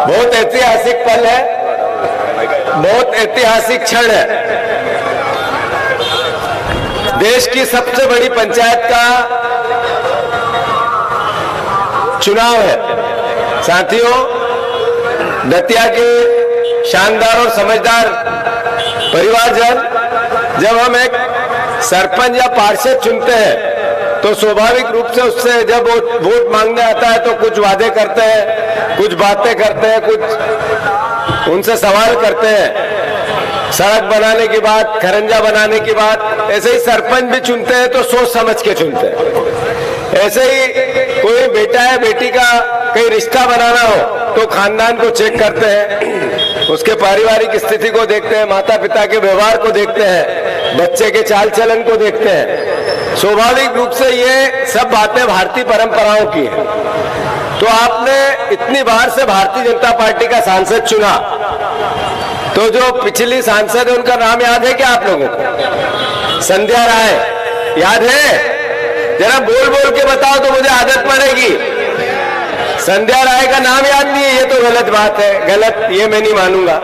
बहुत ऐतिहासिक पल है, बहुत ऐतिहासिक क्षण है। देश की सबसे बड़ी पंचायत का चुनाव है। साथियों, दतिया के शानदार और समझदार परिवारजन, जब हम एक सरपंच या पार्षद चुनते हैं तो स्वाभाविक रूप से उससे जब वोट मांगने आता है तो कुछ वादे करते हैं, कुछ बातें करते हैं, कुछ उनसे सवाल करते हैं। सड़क बनाने की बात, खरंजा बनाने की बात। ऐसे ही सरपंच भी चुनते हैं तो सोच समझ के चुनते हैं। ऐसे ही कोई बेटा है, बेटी का कहीं रिश्ता बनाना हो तो खानदान को चेक करते हैं, उसके पारिवारिक स्थिति को देखते हैं, माता पिता के व्यवहार को देखते हैं, बच्चे के चाल चलन को देखते हैं। स्वाभाविक रूप से ये सब बातें भारतीय परंपराओं की हैं। तो आपने इतनी बार से भारतीय जनता पार्टी का सांसद चुना, तो जो पिछली सांसद है उनका नाम याद है क्या आप लोगों को? संध्या राय याद है? जरा बोल बोल के बताओ तो मुझे आदत पड़ेगी। संध्या राय का नाम याद नहीं है, ये तो गलत बात है, गलत ये मैं नहीं मानूंगा।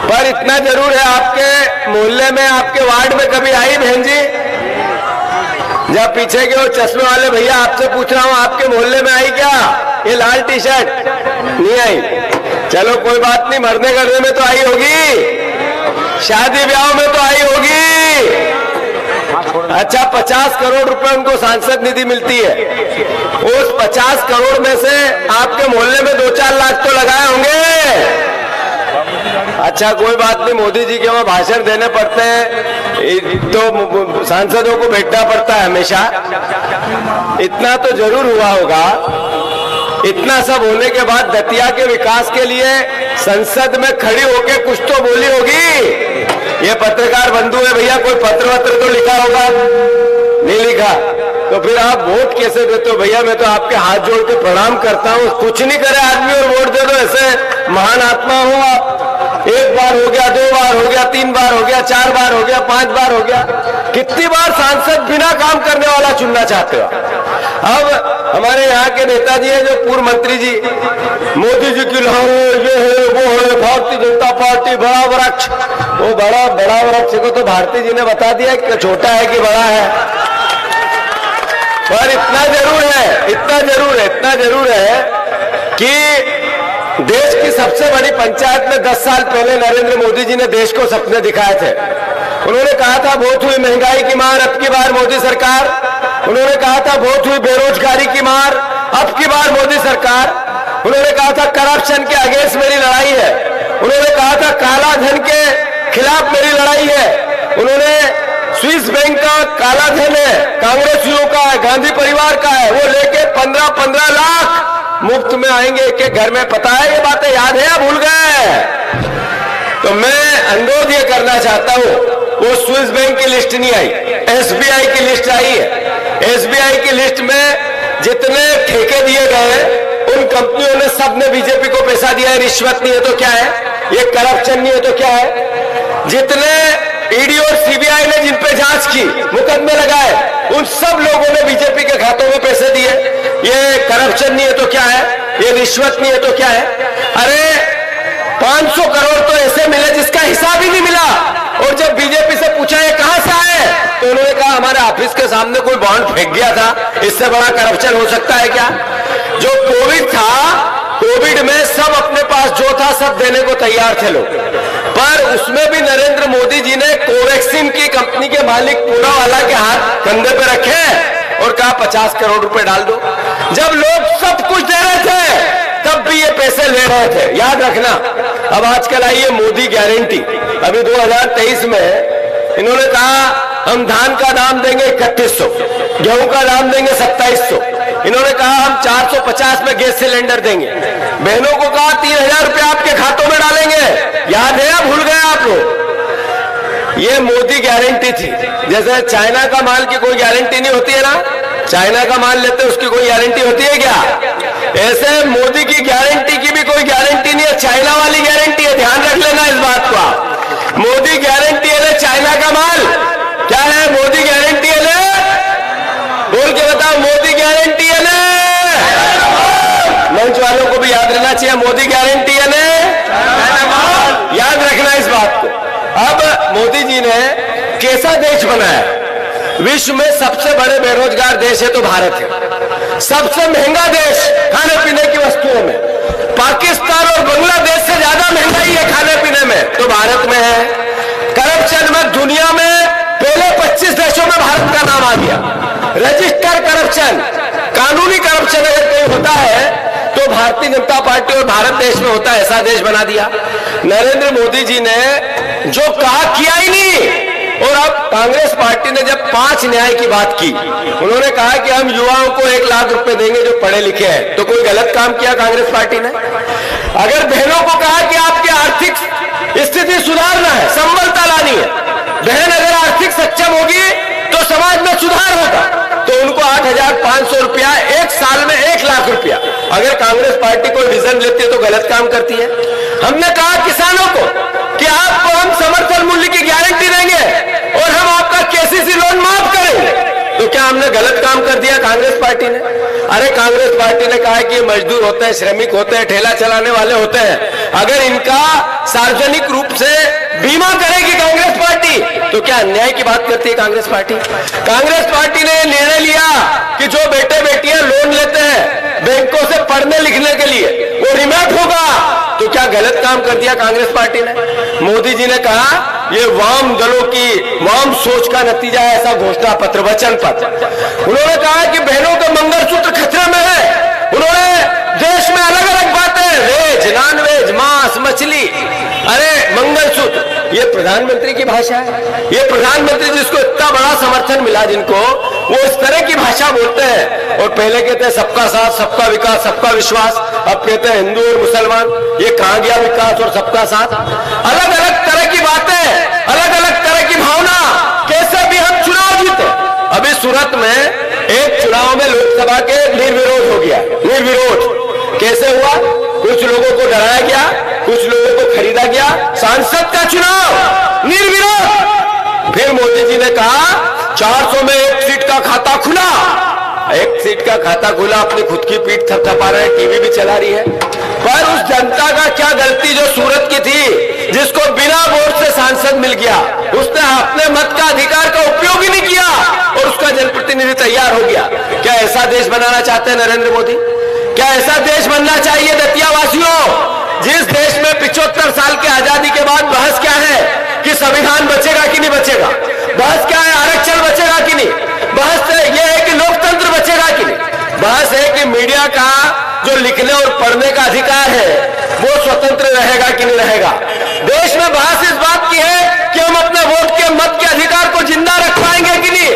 पर इतना जरूर है, आपके मोहल्ले में, आपके वार्ड में कभी आई बहन जी? जब पीछे के वो चश्मे वाले भैया आपसे पूछ रहा हूं, आपके मोहल्ले में आई क्या ये लाल टी शर्ट? नहीं आई। चलो कोई बात नहीं, मरने गरने में तो आई होगी, शादी ब्याह में तो आई होगी। अच्छा, 50 करोड़ रुपए उनको सांसद निधि मिलती है। उस 50 करोड़ में से आपके मोहल्ले में 2-4 लाख तो लगाए होंगे। अच्छा कोई बात नहीं, मोदी जी के वहां भाषण देने पड़ते हैं तो सांसदों को बैठना पड़ता है हमेशा। इतना तो जरूर हुआ होगा। इतना सब होने के बाद दतिया के विकास के लिए संसद में खड़ी होके कुछ तो बोली होगी। ये पत्रकार बंधु है भैया, कोई पत्र वत्र तो लिखा होगा? नहीं लिखा। तो फिर आप वोट कैसे देते हो? भैया मैं तो आपके हाथ जोड़ के प्रणाम करता हूँ, कुछ नहीं करे आदमी और वोट दे दो, ऐसे महान आत्मा हो आप। 1 बार हो गया, 2 बार हो गया, 3 बार हो गया, 4 बार हो गया, 5 बार हो गया। कितनी बार सांसद बिना काम करने वाला चुनना चाहते हो? अब हमारे यहाँ के नेताजी है जो पूर्व मंत्री जी, मोदी जी की लहर ये है वो है, भारतीय जनता पार्टी बड़ा वृक्ष। वो बड़ा वृक्ष को तो भारती जी ने बता दिया कि छोटा है कि बड़ा है। पर इतना जरूर है कि देश की सबसे बड़ी पंचायत में 10 साल पहले नरेंद्र मोदी जी ने देश को सपने दिखाए थे। उन्होंने कहा था बहुत हुई महंगाई की मार, अब की बार मोदी सरकार। उन्होंने कहा था बहुत हुई बेरोजगारी की मार, अब की बार मोदी सरकार। उन्होंने कहा था करप्शन के अगेंस्ट मेरी लड़ाई है। उन्होंने कहा था काला धन के खिलाफ मेरी लड़ाई है। उन्होंने स्विस बैंक का काला धन है, कांग्रेसियों का है, गांधी परिवार का है, वो लेके 15-15 लाख मुफ्त में आएंगे एक घर में। पता है ये बातें, याद है या भूल गए? तो मैं अनुरोध ये करना चाहता हूं, वो स्विस बैंक की लिस्ट नहीं आई, एसबीआई की लिस्ट आई है। एसबीआई की लिस्ट में जितने ठेके दिए गए उन कंपनियों ने सबने बीजेपी को पैसा दिया है। रिश्वत नहीं है तो क्या है? ये करप्शन नहीं है तो क्या है? जितने ईडी और सीबीआई ने जिन पे जांच की, मुकदमे लगाए, उन सब लोगों ने बीजेपी के खातों में पैसे दिए। ये करप्शन नहीं है तो क्या है? ये रिश्वत नहीं है तो क्या है? अरे 500 करोड़ तो ऐसे मिले जिसका हिसाब ही नहीं मिला। और जब बीजेपी से पूछा ये कहां से आए, तो उन्होंने कहा हमारे ऑफिस के सामने कोई बॉन्ड फेंक गया था। इससे बड़ा करप्शन हो सकता है क्या? जो कोविड था, कोविड में सब अपने पास जो था सब देने को तैयार थे लोग, पर उसमें भी नरेंद्र मोदी जी ने कोवैक्सीन की कंपनी के मालिक पूनावाला के हाथ कंधे पे रखे और कहा 50 करोड़ रुपए डाल दो। जब लोग सब कुछ दे रहे थे तब भी ये पैसे ले रहे थे, याद रखना। अब आजकल आई है मोदी गारंटी। अभी 2023 में इन्होंने कहा हम धान का दाम देंगे 3100, गेहूं का दाम देंगे 2700। इन्होंने कहा हम 450 में गैस सिलेंडर देंगे। बहनों को कहा 3000 रुपए आपके खातों में डालेंगे। याद है या भूल गए आप लोग? ये मोदी गारंटी थी। जैसे चाइना का माल की कोई गारंटी नहीं होती है ना, चाइना का माल लेते उसकी कोई गारंटी होती है क्या? ऐसे मोदी की गारंटी की भी कोई गारंटी नहीं है, चाइना वाली गारंटी है। ध्यान रख लेना इस बात को आप। मोदी गारंटी है चाइना का माल क्या है? मोदी गारंटी है, बोल के बताओ, मोदी गारंटी है। मंच वालों को भी याद रहना चाहिए, मोदी गारंटी पार्टी यानी याद रखना इस बात को। अब मोदी जी ने कैसा देश बनाया? विश्व में सबसे बड़े बेरोजगार देश है तो भारत है। सबसे महंगा देश खाने पीने की वस्तुओं में, पाकिस्तान और बांग्लादेश से ज्यादा महंगाई है खाने पीने में तो भारत में है। करप्शन में दुनिया में पहले 25 देशों में भारत का नाम आ गया। रजिस्टर करप्शन, कानूनी करप्शन अगर कहीं होता है तो भारतीय जनता पार्टी और भारत देश में होता है, ऐसा देश बना दिया। नरेंद्र मोदी जी ने जो कहा किया ही नहीं। और अब कांग्रेस पार्टी ने जब 5 न्याय की बात की, उन्होंने कहा कि हम युवाओं को 1 लाख रुपए देंगे जो पढ़े लिखे हैं, तो कोई गलत काम किया कांग्रेस पार्टी ने? अगर बहनों को कहा कि आपकी आर्थिक स्थिति सुधारना है, संबलता लानी है, बहन अगर आर्थिक सक्षम होगी तो समाज में सुधार होगा, तो उनको 8,500 रुपया 1 साल में 1 लाख रुपया। अगर कांग्रेस पार्टी कोई विजन लेती है तो गलत काम करती है। हमने कहा किसानों को कि आपको हम समर्थन मूल्य की गारंटी देंगे और हम आपका केसीसी लोन माफ करेंगे, तो क्या हमने गलत काम कर दिया कांग्रेस पार्टी ने? अरे कांग्रेस पार्टी ने कहा कि मजदूर होते हैं, श्रमिक होते हैं, ठेला चलाने वाले होते हैं, अगर इनका सार्वजनिक रूप से बीमा करेगी कांग्रेस पार्टी तो क्या अन्याय की बात करती है कांग्रेस पार्टी? कांग्रेस पार्टी ने निर्णय लिया कि जो बेटे बेटियां लोन लेते हैं बैंकों से पढ़ने लिखने के लिए वो रिमोट होगा, तो क्या गलत काम कर दिया कांग्रेस पार्टी ने? मोदी जी ने कहा ये वाम दलों की वाम सोच का नतीजा है, ऐसा घोषणा पत्र वचन पत्र। उन्होंने कहा कि बहनों का मंगलसूत्र खतरे में है। उन्होंने देश में अलग अलग बातें, वेज नॉन वेज, मांस मछली, अरे मंगलसूत्र, ये प्रधानमंत्री की भाषा है? ये प्रधानमंत्री जिसको इतना बड़ा समर्थन मिला जिनको, वो इस तरह की भाषा बोलते हैं। और पहले कहते हैं सबका साथ, सबका विकास, सबका विश्वास, अब कहते हैं हिंदू और मुसलमान। ये कहां गया विकास और सबका साथ? अलग अलग तरह की बातें, अलग अलग तरह की भावना, कैसे भी हम चुनाव जीते। अभी सूरत में एक चुनाव में लोकसभा के निर्विरोध हो गया। निर्विरोध कैसे हुआ? कुछ लोगों को डराया गया, कुछ लोगों को खरीदा गया। सांसद का चुनाव निर्विरोध। फिर मोदी जी ने कहा 400 में 1 सीट का खाता खुला। 1 सीट का खाता खुला, अपनी खुद की पीठ थपथपा रहे हैं, टीवी भी चला रही है। पर उस जनता का क्या गलती जो सूरत की थी, जिसको बिना वोट से सांसद मिल गया, उसने अपने मत का अधिकार का उपयोग ही नहीं किया और उसका जनप्रतिनिधि तैयार हो गया। क्या ऐसा देश बनाना चाहते हैं नरेंद्र मोदी? क्या ऐसा देश बनना चाहिए दतिया वासियों, जिस देश में 75 साल की आजादी के बाद बहस क्या है कि संविधान बचेगा कि नहीं बचेगा, बहस क्या है आरक्षण बचेगा कि नहीं, बहस यह है कि लोकतंत्र बचेगा कि नहीं, बहस है कि मीडिया का जो लिखने और पढ़ने का अधिकार है वो स्वतंत्र रहेगा कि नहीं रहेगा। देश में बहस इस बात की है कि हम अपने वोट के मत के अधिकार को जिंदा रख पाएंगे कि नहीं।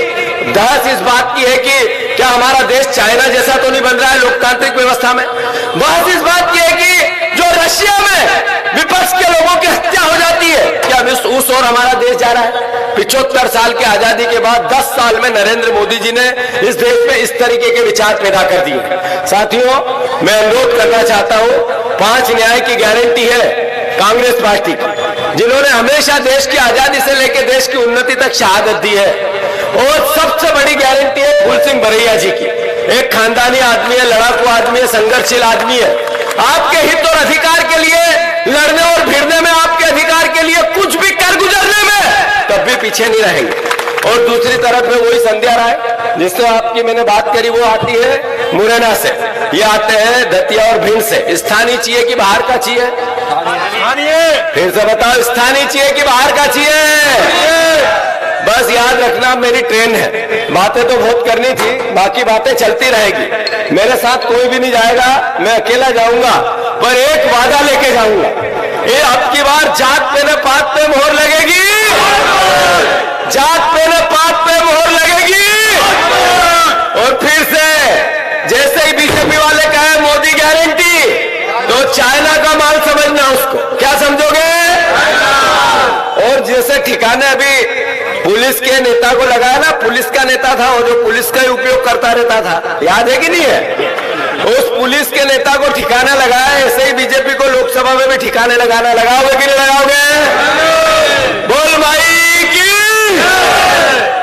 बहस इस बात की है कि क्या हमारा देश चाइना जैसा तो नहीं बन रहा है लोकतांत्रिक व्यवस्था में। बहस इस बात की है कि जो रशिया में विपक्ष के लोगों की हत्या हो जाती है, क्या उस ओर हमारा देश जा रहा है? 75 साल की आजादी के बाद 10 साल में नरेंद्र मोदी जी ने इस देश में इस तरीके के विचार पैदा कर दिए। साथियों, मैं अनुरोध करना चाहता हूं, 5 न्याय की गारंटी है कांग्रेस पार्टी की, जिन्होंने हमेशा देश की आजादी से लेकर देश की उन्नति तक शहादत दी है। और सबसे बड़ी गारंटी है फूल सिंह बरैया जी की। एक खानदानी आदमी है, लड़ाकू आदमी है, संघर्षशील आदमी है। आपके हित और अधिकार के लिए लड़ने और भिड़ने में, आपके अधिकार के लिए कुछ भी कर गुजरने में तब भी पीछे नहीं रहेंगे। और दूसरी तरफ में वही संध्या राय जिससे आपकी मैंने बात करी, वो आती है मुरैना से, ये आते हैं दतिया और भिंड से। स्थानीय चाहिए कि बाहर का चाहिए? फिर से बताओ, स्थानीय चाहिए कि बाहर का चाहिए? बस याद रखना, मेरी ट्रेन है, बातें तो बहुत करनी थी, बाकी बातें चलती रहेगी। मेरे साथ कोई भी नहीं जाएगा, मैं अकेला जाऊंगा, पर एक वादा लेके जाऊंगा, ये अब की बार जात पे न पात पे मोहर लगेगी, जात पे न पात पे मोहर लगेगी। और फिर से जैसे ही बीजेपी वाले कहे मोदी गारंटी, तो चाइना का माल समझना उसको, क्या समझोगे? और जैसे ठिकाने अभी पुलिस के नेता को लगाया ना, पुलिस का नेता था वो, जो पुलिस का ही उपयोग करता रहता था, याद है कि नहीं है? उस पुलिस के नेता को ठिकाना लगाया, ऐसे ही बीजेपी को लोकसभा में भी ठिकाने लगाना। लगाओगे कि नहीं लगाओगे? बोल भाई।